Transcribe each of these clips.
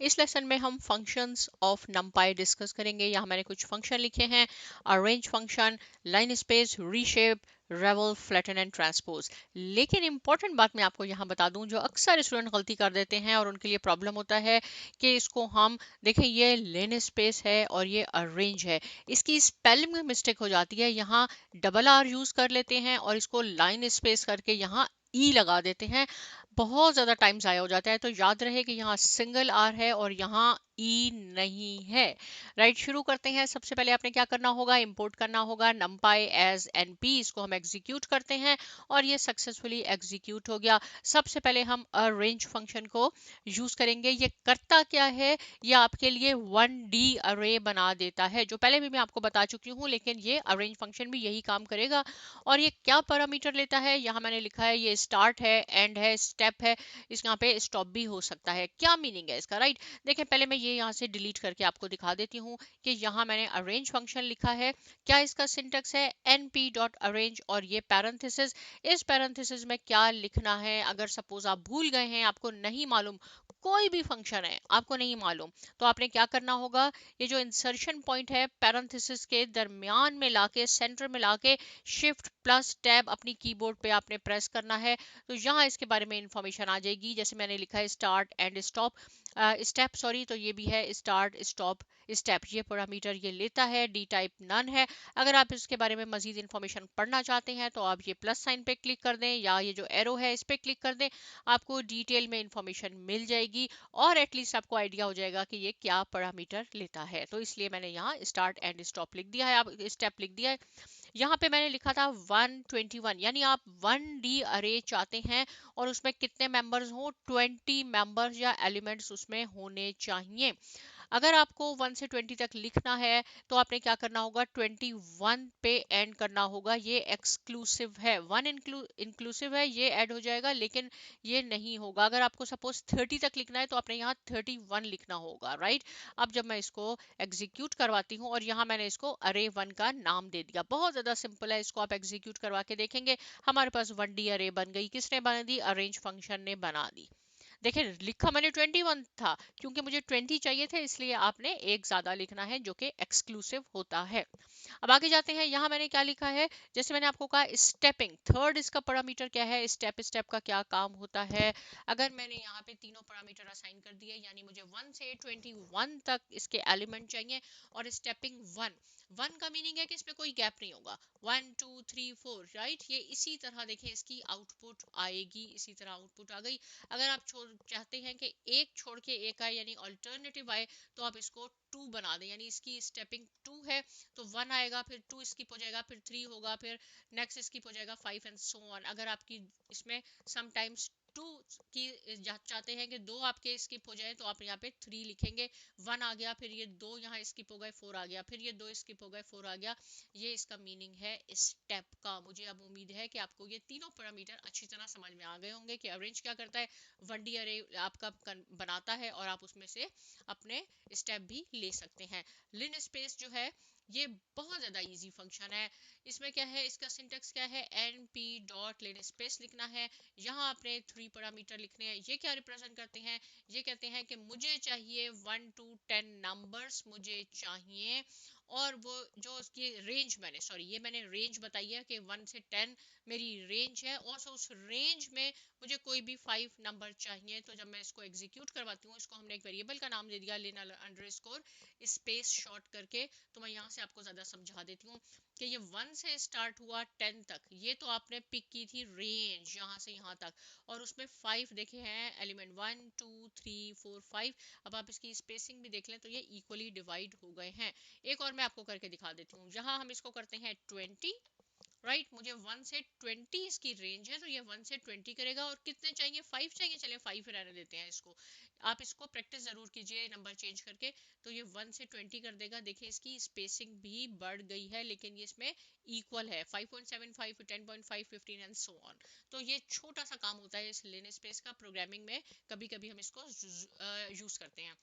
इस लेसन में हम फंक्शंस ऑफ नमपाई डिस्कस करेंगे। यहाँ मैंने कुछ फंक्शन लिखे हैं, arange function, linspace, reshape, ravel, flatten and transpose. लेकिन इंपॉर्टेंट बात मैं आपको यहाँ बता दूं, जो अक्सर स्टूडेंट गलती कर देते हैं और उनके लिए प्रॉब्लम होता है कि इसको हम देखें, ये लेन स्पेस है और ये अरेंज है, इसकी स्पेलिंग में मिस्टेक हो जाती है। यहाँ डबल आर यूज कर लेते हैं और इसको लाइन स्पेस करके यहाँ ई लगा देते हैं, बहुत ज़्यादा टाइम ज़ाया हो जाता है। तो याद रहे कि यहाँ सिंगल आर है और यहाँ ई नहीं है। राइट, शुरू करते हैं। सबसे पहले आपने क्या करना होगा, इंपोर्ट करना होगा numpy एज np। इसको हम एग्जीक्यूट करते हैं और ये सक्सेसफुली एग्जीक्यूट हो गया। सबसे पहले हम अरेंज फंक्शन को यूज करेंगे। ये करता क्या है, ये आपके लिए 1D अरे बना देता है, जो पहले भी मैं आपको बता चुकी हूँ, लेकिन ये अरेंज फंक्शन भी यही काम करेगा। और ये क्या पैरामीटर लेता है, यहाँ मैंने लिखा है ये स्टार्ट है, एंड है, स्टेप है, इस यहाँ पे स्टॉप भी हो सकता है। क्या मीनिंग है इसका, राइट? देखें, पहले मैं ये यहाँ से डिलीट करके आपको दिखा देती हूँ कि यहाँ मैंने अरेंज फंक्शन लिखा है। क्या इसका सिंटेक्स है, np.arrange, और ये पैरेंथेसिस। इस पैरेंथेसिस में क्या लिखना है, अगर सपोज आप भूल गए हैं, आपको नहीं मालूम, कोई भी फंक्शन है आपको नहीं मालूम, तो आपने क्या करना होगा, ये जो इंसर्शन पॉइंट है पैरेंथेसिस के दरमियान में लाके, सेंटर में लाके, शिफ्ट प्लस टैब अपनी कीबोर्ड पे आपने प्रेस करना है। तो यहाँ इसके बारे में इंफॉर्मेशन आ जाएगी। जैसे मैंने लिखा है start and stop, step sorry, तो ये भी है स्टार्ट स्टॉप स्टेप। ये पैरामीटर ये लेता है, डी टाइप नन है। अगर आप इसके बारे में मजीद इंफॉर्मेशन पढ़ना चाहते हैं तो आप ये प्लस साइन पे क्लिक कर दें या ये जो एरो है इस पे क्लिक कर दें, आपको डिटेल में इंफॉर्मेशन मिल जाएगी और एटलीस्ट आपको आइडिया हो जाएगा कि ये क्या पैरामीटर लेता है। तो इसलिए मैंने यहाँ स्टार्ट एंड स्टॉप लिख दिया है, आप स्टेप लिख दिया है। यहाँ पे मैंने लिखा था 121, यानी आप 1D अरे चाहते हैं और उसमें कितने मेंबर्स हो, 20 मेंबर्स या एलिमेंट्स उसमें होने चाहिए। अगर आपको 1 से 20 तक लिखना है तो आपने क्या करना होगा, 21 पे एंड करना होगा। ये एक्सक्लूसिव है, 1 इंक्लूसिव है, ये ऐड हो जाएगा, लेकिन ये नहीं होगा। अगर आपको सपोज 30 तक लिखना है तो आपने यहाँ 31 लिखना होगा, राइट? अब जब मैं इसको एग्जीक्यूट करवाती हूँ और यहाँ मैंने इसको अरे 1 का नाम दे दिया, बहुत ज़्यादा सिंपल है। इसको आप एग्जीक्यूट करवा के देखेंगे, हमारे पास 1D अरे बन गई। किसने बना दी, अरेंज फंक्शन ने बना दी। देखिए, लिखा मैंने 21 था, क्योंकि मुझे 20 चाहिए थे, इसलिए आपने एक ज्यादा लिखना है जो कि एक्सक्लूसिव होता है। अब आगे जाते हैं। यहाँ मैंने क्या लिखा है, जैसे मैंने आपको कहा स्टेपिंग, थर्ड इसका पैरामीटर क्या है, स्टेप। स्टेप का क्या काम होता है, अगर मैंने यहाँ पे तीनों पैरामीटर असाइन कर दिए, यानी मुझे 1 से 21 तक इसके एलिमेंट चाहिए, और स्टेपिंग 1 का मीनिंग है कि इसमें कोई गैप नहीं होगा, 1 2 3 4, राइट? ये इसी तरह देखें इसकी आउटपुट आएगी, इसी तरह आउटपुट आ गई। अगर आप चाहते हैं कि एक छोड़ के एक आए, यानी अल्टरनेटिव आए, तो आप इसको 2 बना दें, यानी इसकी स्टेपिंग 2 है तो 1 आएगा, फिर 2 स्किप हो जाएगा, फिर 3 होगा, फिर नेक्स्ट स्किप हो जाएगा 5 एंड सो ऑन। अगर आपकी इसमें समटाइम्स 2 की चाहते हैं कि 2 आपके स्किप हो जाए, तो आप यहाँ पे 3 लिखेंगे। 1 आ गया, फिर ये 2 यहाँ स्किप हो गए, 4 आ गया, फिर ये 2 स्किप हो गए, 4 आ गया। ये इसका मीनिंग है स्टेप का। मुझे अब उम्मीद है कि आपको ये तीनों पैरामीटर अच्छी तरह समझ में आ गए होंगे कि अरेंज क्या करता है, 1D अरे आपका बनाता है और आप उसमें से अपने स्टेप भी ले सकते हैं। लिन स्पेस जो है ये बहुत ज़्यादा इजी फंक्शन है। इसमें क्या है, इसका सिंटेक्स क्या है, np डॉट लिन स्पेस लिखना है। यहाँ आपने 3 पैरामीटर लिखने हैं। ये क्या रिप्रेजेंट करते हैं, ये कहते हैं कि मुझे चाहिए 1 to 10 नंबर्स मुझे चाहिए, और वो जो उसकी रेंज मैंने, सॉरी ये मैंने रेंज बताई है कि 1 से 10 मेरी रेंज है, और सो उस रेंज में मुझे कोई भी 5 नंबर चाहिए। तो जब मैं इसको एग्जीक्यूट करवाती हूँ, इसको हमने एक वेरिएबल का नाम दे दिया, लिन अंडरस्कोर स्पेस शॉर्ट करके। तो मैं यहाँ से आपको ज़्यादा समझा देती हूँ कि ये 1 से स्टार्ट हुआ 10 तक, ये तो आपने पिक की थी रेंज यहाँ से यहाँ तक, और उसमें 5 देखे हैं एलिमेंट, 1 2 3 4 5। अब आप इसकी स्पेसिंग भी देख लें तो ये इक्वली डिवाइड हो गए हैं। एक और मैं आपको करके दिखा देती हूँ। जहाँ हम इसको करते हैं 20, राइट, मुझे 1 से 20 इसकी रेंज है, तो ये 1 से 20 करेगा। और कितने चाहिए, 5 चाहिए, चलिए 5 रहने देते हैं इसको। आप इसको प्रैक्टिस जरूर कीजिए नंबर चेंज करके। तो ये 1 से 20 कर देगा। देखिए इसकी स्पेसिंग भी बढ़ गई है, लेकिन ये इसमें इक्वल है, 5.75 10.5 15 एंड सो ऑन। तो ये छोटा सा काम होता है इस लिन स्पेस का, प्रोग्रामिंग में कभी कभी हम इसको यूज करते हैं।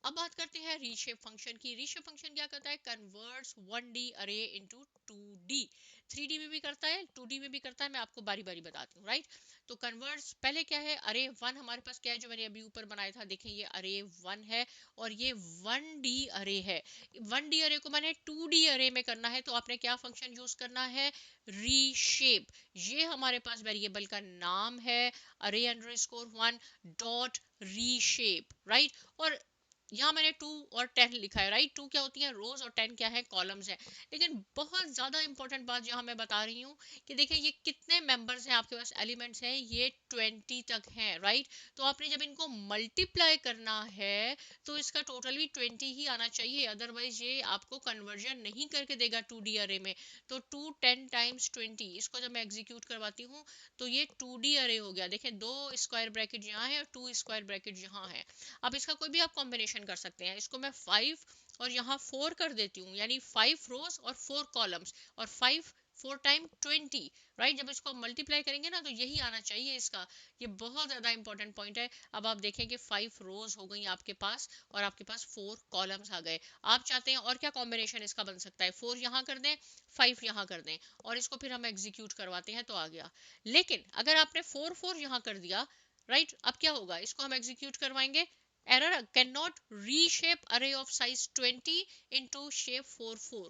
अब बात करते हैं रीशेप फंक्शन की। रीशेप फंक्शन क्या करता है, कन्वर्ट्स 1D अरे इनटू 2D। 3D में भी करता है, 2D में भी करता है, मैं आपको बारी बारी बताती हूँ, राइट। तो कन्वर्ट्स पहले क्या है, अरे 1 हमारे पास क्या है जो मैंने अभी ऊपर बनाया था, देखें ये अरे 1 है और ये 1D अरे है। 1D अरे को मैंने 2D अरे में करना है, तो आपने क्या फंक्शन यूज करना है, रीशेप। ये हमारे पास वेरिएबल का नाम है, अरे अंडरस्कोर 1 डॉट रीशेप, राइट। और यहाँ मैंने 2 और 10 लिखा है, राइट। 2 क्या होती है रोज और 10 क्या है कॉलम्स है। लेकिन बहुत ज्यादा इंपॉर्टेंट बात यहाँ मैं बता रही हूँ कि देखिए ये कितने मेंबर्स हैं आपके पास, एलिमेंट्स हैं, ये 20 तक हैं, राइट। तो आपने जब इनको मल्टीप्लाई करना है तो इसका टोटल भी 20 ही आना चाहिए, अदरवाइज ये आपको कन्वर्जन नहीं करके देगा 2D अरे में। तो 2 10 टाइम्स 20, इसको जब मैं एग्जीक्यूट करवाती हूँ तो ये 2D अरे हो गया। देखें 2 स्क्वायर ब्रैकेट यहाँ है और 2 स्क्वायर ब्रैकेट यहाँ है। अब इसका कोई भी आप कॉम्बिनेशन कर सकते हैं। इसको मैं 5 और यहाँ 4 कर देती हूँ, यानी 5 रोज और 4 कॉलम्स, और 5 4 टाइम 20, राइट। जब इसको मल्टीप्लाई करेंगे ना तो यही आना चाहिए इसका। ये बहुत ज्यादा इंपॉर्टेंट पॉइंट है। अब आप देखें कि 5 रोज हो गई आपके पास और आपके पास 4 कॉलम्स आ गए। आप चाहते हैं और क्या कॉम्बिनेशन इसका बन सकता है, 4 यहाँ कर दें, 5 यहाँ कर दें, और इसको फिर हम एग्जीक्यूट करवाते हैं तो आ गया। लेकिन अगर आपने 4 4 यहाँ कर दिया, राइट, अब क्या होगा, इसको हम एग्जीक्यूट करवाएंगे, error cannot reshape array of size 20 into shape 4 4।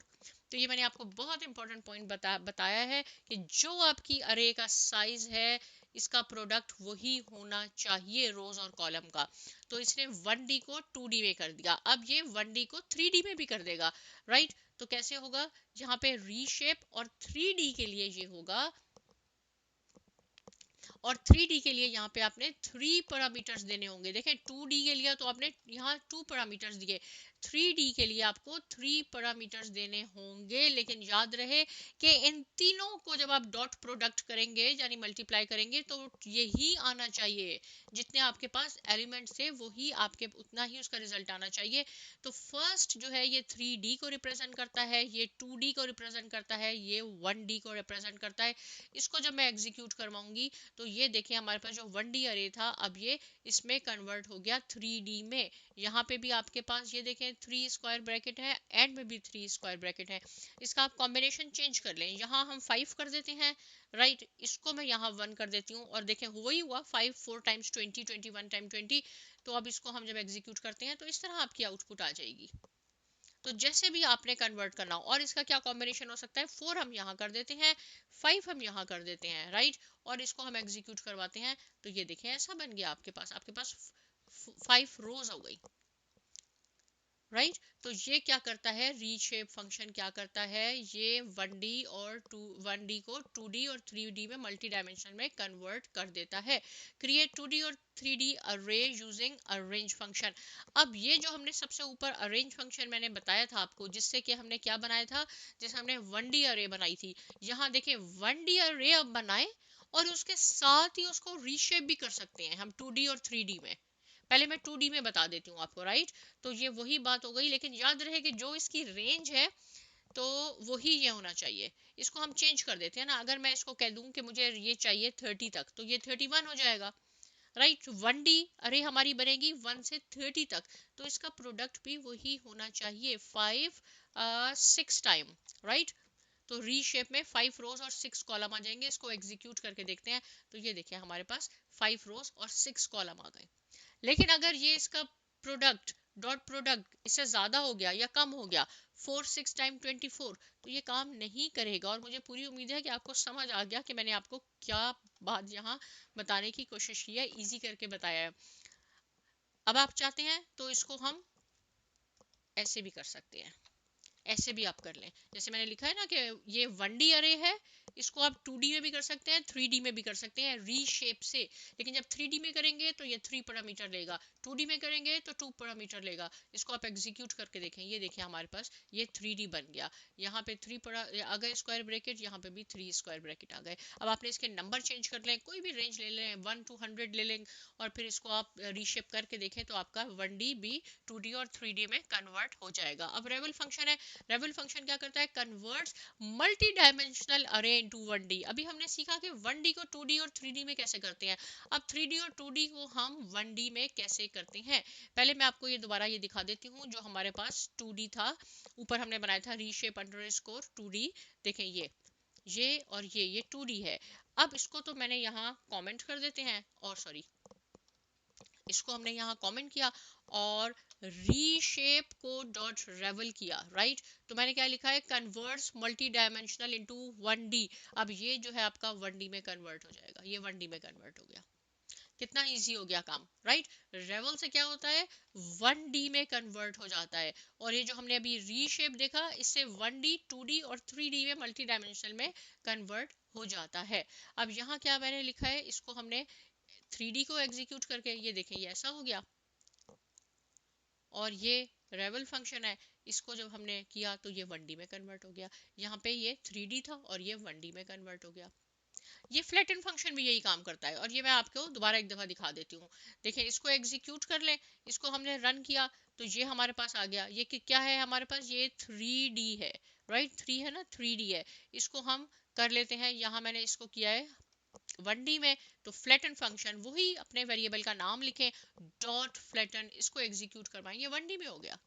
तो ये मैंने आपको बहुत इंपॉर्टेंट पॉइंट बताया है कि जो आपकी अरे का साइज है इसका प्रोडक्ट वही होना चाहिए रोज और कॉलम का। तो इसने 1D को 2D में कर दिया, अब ये 1D को 3D में भी कर देगा, राइट। तो कैसे होगा, यहाँ पे रीशेप और 3D के लिए ये होगा, और 3D के लिए यहाँ पे आपने 3 पैरामीटर्स देने होंगे। देखें 2D के लिए तो आपने यहाँ 2 पैरामीटर्स दिए, 3D के लिए आपको 3 पैरामीटर्स देने होंगे। लेकिन याद रहे कि इन तीनों को जब आप डॉट प्रोडक्ट करेंगे यानी मल्टीप्लाई करेंगे तो यही आना चाहिए, जितने आपके पास एलिमेंट्स थे वही आपके उतना ही उसका रिजल्ट आना चाहिए। तो फर्स्ट जो है ये 3D को रिप्रेजेंट करता है, ये 2D को रिप्रेजेंट करता है, ये 1D को रिप्रेजेंट करता है। इसको जब मैं एग्जीक्यूट करवाऊंगी तो ये देखिए हमारे पास जो 1D अरे था अब ये इसमें कन्वर्ट हो गया 3D में। यहाँ पे भी आपके पास ये देखें 3 स्क्वायर ब्रैकेट है, एंड में भी 3 स्क्वायर ब्रैकेट है। इसका आप कॉम्बिनेशन चेंज कर लें, यहाँ हम 5 कर देते हैं, राइट। इसको मैं यहाँ 1 कर देती हूँ और देखें वही हुआ 5 4 टाइम्स 20 21 टाइम 20। तो अब इसको हम जब एग्जीक्यूट करते हैं तो इस तरह आपकी आउटपुट आ जाएगी। तो जैसे भी आपने कन्वर्ट करना हो, और इसका क्या कॉम्बिनेशन हो सकता है, 4 हम यहाँ कर देते हैं, 5 हम यहाँ कर देते हैं, राइट। और इसको हम एग्जीक्यूट करवाते हैं तो ये देखें ऐसा बन गया आपके पास 5 रोज हो गई, राइट। तो ये क्या करता है, रीशेप फंक्शन क्या करता है, ये 1D और 1D को 2D और 3D में मल्टी डायमेंशन में कन्वर्ट कर देता है। क्रिएट 2D और 3D अरे यूजिंग अरेंज फंक्शन। अब ये जो हमने सबसे ऊपर अरेंज फंक्शन मैंने बताया था आपको, जिससे कि हमने क्या बनाया था, जैसे हमने 1D अरे बनाई थी, यहाँ देखें 1D अरे अब बनाए और उसके साथ ही उसको रीशेप भी कर सकते हैं हम 2D और 3D में। पहले मैं 2D में बता देती हूँ आपको, राइट। तो ये वही बात हो गई, लेकिन याद रहे कि जो इसकी रेंज है तो वही ये होना चाहिए। इसको हम चेंज कर देते हैं ना, अगर मैं इसको कह दूं कि मुझे ये चाहिए 30 तक तो ये 31 हो जाएगा, राइट। 1D अरे हमारी बनेगी 1 से 30 तक, तो इसका प्रोडक्ट भी वही होना चाहिए 5 6 टाइम, राइट। तो रीशेप में 5 रोज और 6 कॉलम आ जाएंगे। इसको एग्जीक्यूट करके देखते हैं तो ये देखिए हमारे पास 5 रोज और 6 कॉलम आ गए। लेकिन अगर ये इसका प्रोडक्ट डॉट प्रोडक्ट इससे ज्यादा हो गया या कम हो गया 4 6 टाइम 24, तो ये काम नहीं करेगा। और मुझे पूरी उम्मीद है कि आपको समझ आ गया कि मैंने आपको क्या बात यहाँ बताने की कोशिश की है, इजी करके बताया है। अब आप चाहते हैं तो इसको हम ऐसे भी कर सकते हैं, ऐसे भी आप कर लें, जैसे मैंने लिखा है ना कि ये 1D अरे है, इसको आप 2D में भी कर सकते हैं, 3D में भी कर सकते हैं रीशेप से। लेकिन जब 3D में करेंगे तो ये 3 पैरामीटर लेगा, 2D में करेंगे तो 2 पैरामीटर लेगा। इसको आप एग्जीक्यूट करके देखें, ये देखिए हमारे पास ये 3D बन गया, यहाँ पे 3 आ गए स्क्वायर ब्रैकेट, यहाँ पे भी 3 स्क्वायर ब्रैकेट आ गए। अब आपने इसके नंबर चेंज कर लें, कोई भी रेंज ले लें, 1 to 100 ले लें, और फिर इसको आप रीशेप करके देखें तो आपका 1D भी 2D और 3D में कन्वर्ट हो जाएगा। अब रेवल फंक्शन है, रेवल फंक्शन क्या करता है, कन्वर्ट्स मल्टी डायमेंशनल अरे इनटू 1D। अभी हमने सीखा कि 1D को 2D और 3D में कैसे करते हैं। अब 3D और 2D को हम 1D में कैसे करते हैं, पहले मैं आपको ये दोबारा ये दिखा देती हूँ। जो हमारे पास 2D था, ऊपर हमने बनाया था रीशेप अंडरस्कोर 2D। देखें ये और ये 2D है। अब इसको तो मैंने यहाँ कमेंट कर देते हैं, और सॉरी इसको हमने यहाँ कमेंट किया और रीशेप को डॉट रेवल किया, राइट। तो मैंने क्या लिखा है, converts multi dimensional into 1D। अब ये जो है आपका 1D में कन्वर्ट हो जाएगा, ये 1D में कन्वर्ट हो गया। कितना इजी हो गया काम, राइट। रेवल से क्या होता है, 1D में कन्वर्ट हो जाता है। और ये जो हमने अभी रीशेप देखा, इससे 1D 2D और 3D में मल्टी डायमेंशनल में कन्वर्ट हो जाता है। अब यहाँ क्या मैंने लिखा है, इसको हमने 3D को एग्जीक्यूट करके, ये देखें ये ऐसा हो गया। और ये रेवल फंक्शन है, इसको जब हमने किया तो ये 1D में कन्वर्ट हो गया। यहाँ पे ये 3D था और ये 1D में कन्वर्ट हो गया। ये फ्लैटन फंक्शन भी यही काम करता है, और ये मैं आपको दोबारा एक दफा दिखा देती हूँ। देखिए इसको एग्जीक्यूट कर लें, इसको हमने रन किया तो ये हमारे पास आ गया। ये क्या है हमारे पास, ये 3D है, राइट। 3 है ना, 3D है। इसको हम कर लेते हैं, यहाँ मैंने इसको किया है 1D में। तो फ्लैटन फंक्शन, वही अपने वेरिएबल का नाम लिखें, डॉट फ्लैटन, इसको एग्जीक्यूट करवाएं, ये 1D में हो गया।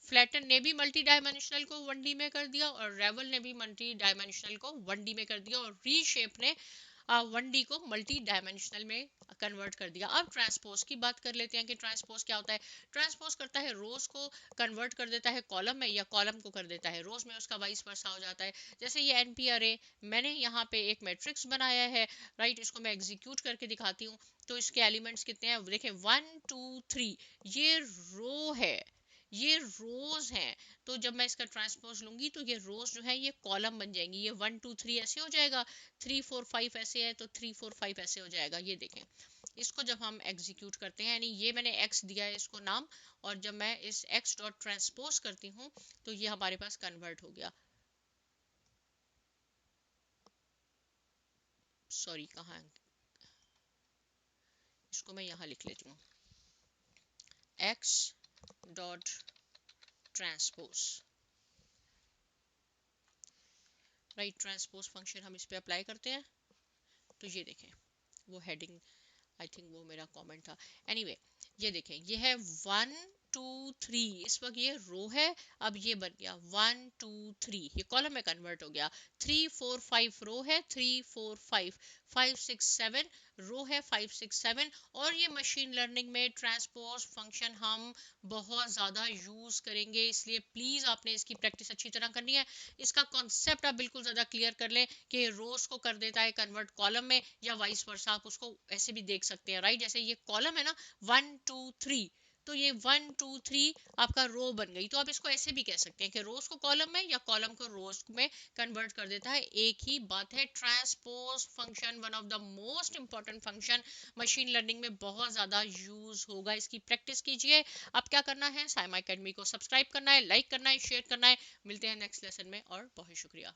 फ्लैटन ने भी मल्टी डायमेंशनल को 1D में कर दिया, और रेवल ने भी मल्टी डायमेंशनल को 1D में कर दिया, और रीशेप ने 1D को मल्टी डायमेंशनल में कन्वर्ट कर दिया। अब ट्रांसपोज की बात कर लेते हैं कि ट्रांसपोज क्या होता है। ट्रांसपोज करता है रोज को कन्वर्ट कर देता है कॉलम में, या कॉलम को कर देता है रोज में, उसका वाइस वर्सा हो जाता है। जैसे ये एनपी अरे, मैंने यहाँ पे एक मैट्रिक्स बनाया है, राइट। इसको मैं एग्जीक्यूट करके दिखाती हूँ। तो इसके एलिमेंट्स कितने हैं, देखें 1 2 3, ये रो है, ये रोज हैं। तो जब मैं इसका ट्रांसपोज लूंगी तो ये रोज जो है ये कॉलम बन जाएंगी। ये 1 2 3 ऐसे हो जाएगा, 3 4 5 ऐसे है तो 3 4 5 ऐसे हो जाएगा। ये देखें, इसको जब हम एग्जीक्यूट करते हैं, यानी ये मैंने x दिया है इसको नाम, और जब मैं इस x डॉट ट्रांसपोज करती हूँ तो ये हमारे पास कन्वर्ट हो गया। सॉरी कहाँ, इसको मैं यहाँ लिख लेती हूँ, x dot transpose, right. Transpose function हम इस पे अप्लाई करते हैं तो ये देखें, वो हेडिंग, आई थिंक वो मेरा कमेंट था। एनीवे ये देखें, ये है 1 2 3, इस वक्त ये रो है। अब ये बन गया 1 2 3, ये कॉलम में कन्वर्ट हो गया। 3 4 5 रो है, 3 4 5 5 6 7 रो है, 5 6 7। और ये मशीन लर्निंग में ट्रांसपोज फंक्शन हम बहुत ज़्यादा यूज़ करेंगे, इसलिए प्लीज़ आपने इसकी प्रैक्टिस अच्छी तरह करनी है। इसका कॉन्सेप्ट आप बिल्कुल ज़्यादा क्लियर कर लें कि रोज को कर देता है कन्वर्ट कॉलम में, या वाइस वर्सा, आप उसको ऐसे भी देख सकते हैं, राइट। जैसे ये कॉलम है ना 1 2 3, तो ये 1 2 3 आपका रो बन गई। तो आप इसको ऐसे भी कह सकते हैं कि रोज को कॉलम में या कॉलम को रोज में कन्वर्ट कर देता है, एक ही बात है। Transpose function one of the most important function, machine learning में बहुत ज़्यादा यूज होगा, इसकी प्रैक्टिस कीजिए। अब क्या करना है, साइमा एकेडमी को सब्सक्राइब करना है, लाइक करना है, शेयर करना है। मिलते हैं नेक्स्ट लेसन में, और बहुत शुक्रिया।